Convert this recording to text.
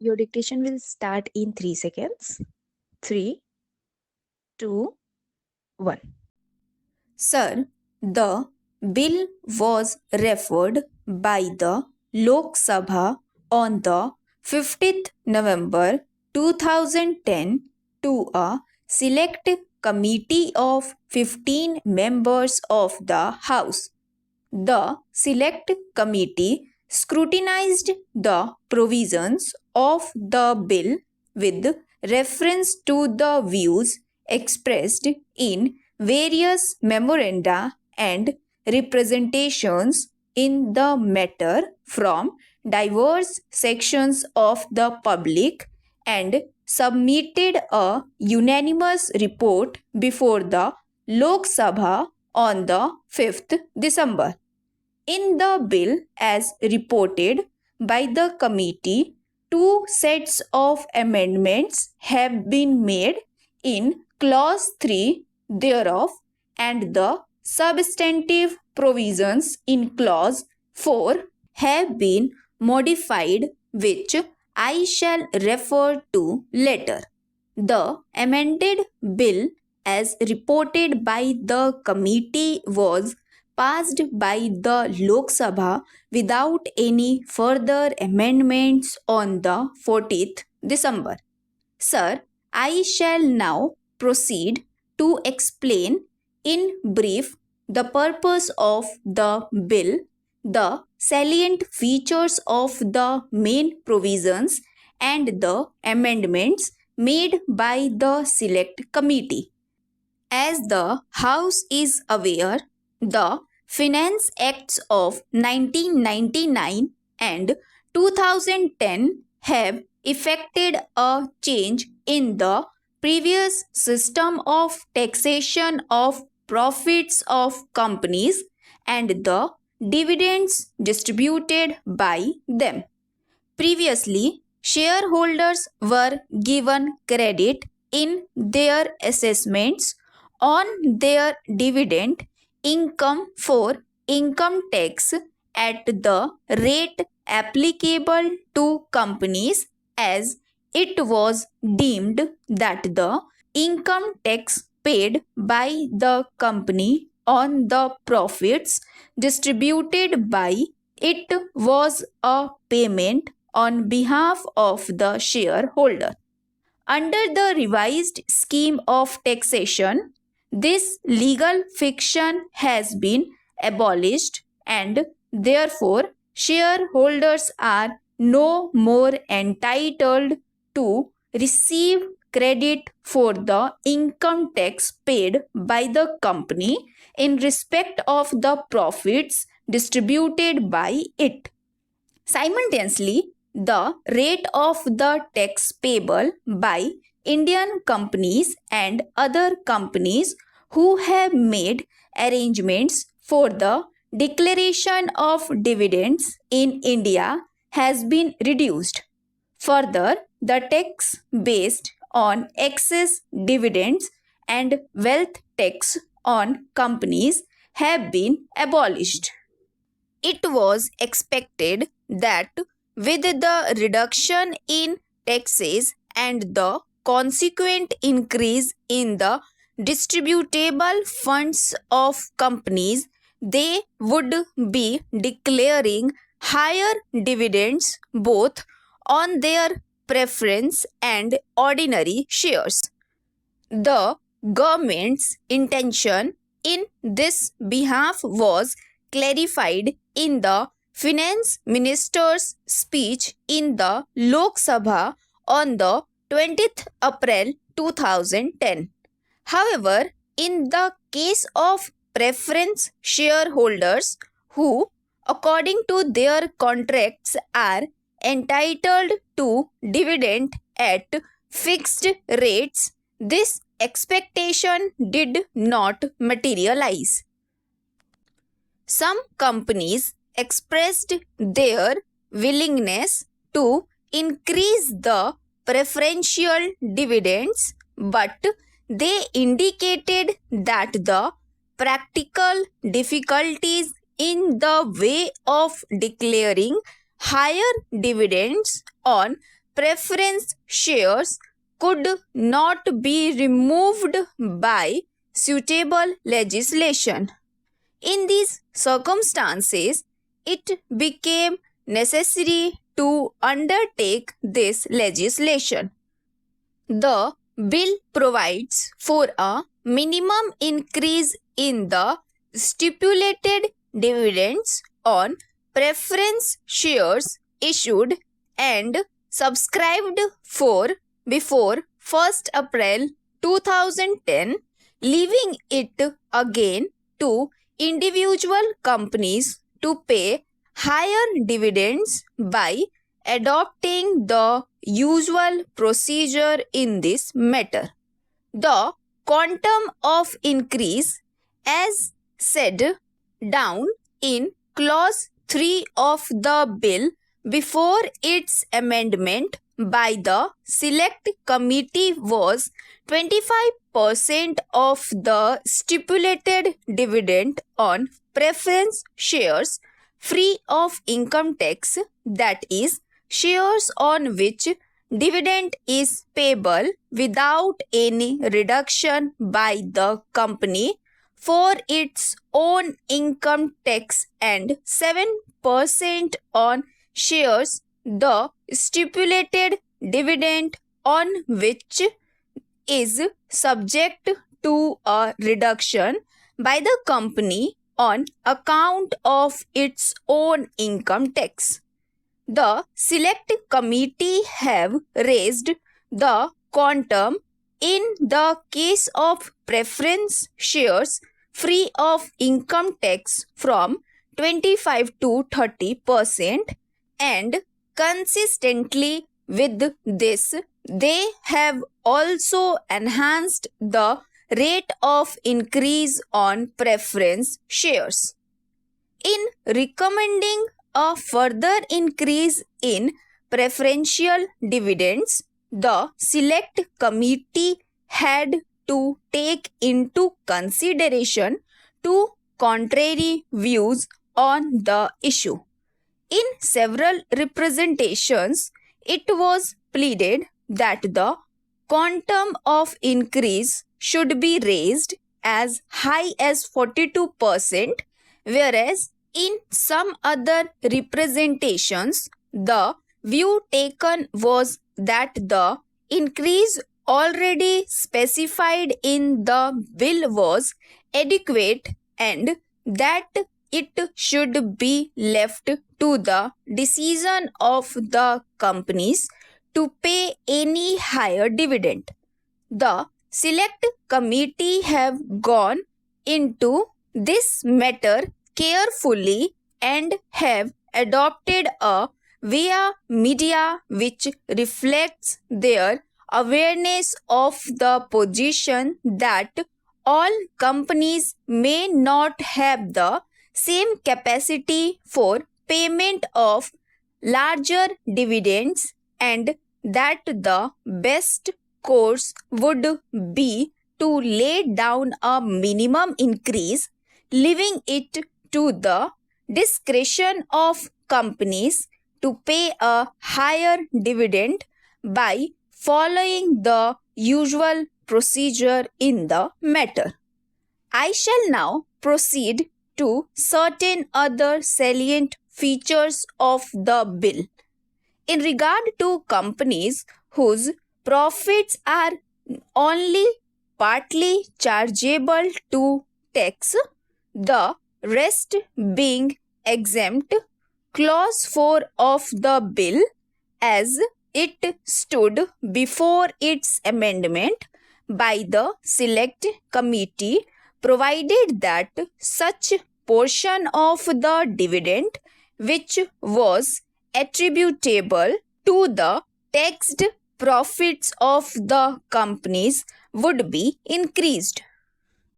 Your dictation will start in 3 seconds. 3, 2, 1. Sir, the bill was referred by the Lok Sabha on the 15th November 2010 to a select committee of 15 members of the House. The Select Committee scrutinized the provisions of the bill with reference to the views expressed in various memoranda and representations in the matter from diverse sections of the public and submitted a unanimous report before the Lok Sabha on the 5th December. In the bill, as reported by the committee, two sets of amendments have been made in Clause 3 thereof, and the substantive provisions in Clause 4 have been modified, which I shall refer to later. The amended bill, as reported by the committee, was passed by the Lok Sabha without any further amendments on the 14th December. Sir, I shall now proceed to explain in brief the purpose of the bill, the salient features of the main provisions, and the amendments made by the Select Committee. As the House is aware, the Finance Acts of 1999 and 2010 have effected a change in the previous system of taxation of profits of companies and the dividends distributed by them. Previously, shareholders were given credit in their assessments on their dividend income for income tax at the rate applicable to companies, as it was deemed that the income tax paid by the company on the profits distributed by it was a payment on behalf of the shareholder. Under the revised scheme of taxation, this legal fiction has been abolished, and therefore shareholders are no more entitled to receive credit for the income tax paid by the company in respect of the profits distributed by it. Simultaneously, the rate of the tax payable by Indian companies and other companies who have made arrangements for the declaration of dividends in India has been reduced. Further, the tax based on excess dividends and wealth tax on companies have been abolished. It was expected that with the reduction in taxes and the consequent increase in the distributable funds of companies, they would be declaring higher dividends both on their preference and ordinary shares. The government's intention in this behalf was clarified in the Finance Minister's speech in the Lok Sabha on the 20th April 2010. However, in the case of preference shareholders who, according to their contracts, are entitled to dividend at fixed rates, this expectation did not materialize. Some companies expressed their willingness to increase the preferential dividends, but they indicated that the practical difficulties in the way of declaring higher dividends on preference shares could not be removed by suitable legislation. In these circumstances, it became necessary to undertake this legislation. The bill provides for a minimum increase in the stipulated dividends on preference shares issued and subscribed for before 1st April 2010, leaving it again to individual companies to pay higher dividends by adopting the usual procedure in this matter. The quantum of increase, as said down in clause 3 of the bill before its amendment by the select committee, was 25% of the stipulated dividend on preference shares free of income tax, that is, shares on which dividend is payable without any reduction by the company for its own income tax, and 7% on shares the stipulated dividend on which is subject to a reduction by the company on account of its own income tax. The select committee have raised the quantum in the case of preference shares free of income tax from 25 to 30%, and consistently with this, they have also enhanced the rate of increase on preference shares. In recommending a further increase in preferential dividends, the select committee had to take into consideration two contrary views on the issue. In several representations, it was pleaded that the quantum of increase should be raised as high as 42%, whereas in some other representations, the view taken was that the increase already specified in the bill was adequate and that it should be left to the decision of the companies to pay any higher dividend. The select committee have gone into this matter carefully and have adopted a via media which reflects their awareness of the position that all companies may not have the same capacity for payment of larger dividends, and that the best course would be to lay down a minimum increase, leaving it to the discretion of companies to pay a higher dividend by following the usual procedure in the matter. I shall now proceed to certain other salient features of the bill. In regard to companies whose profits are only partly chargeable to tax, the rest being exempt, clause 4 of the bill as it stood before its amendment by the select committee provided that such portion of the dividend which was attributable to the taxed profits of the companies would be increased.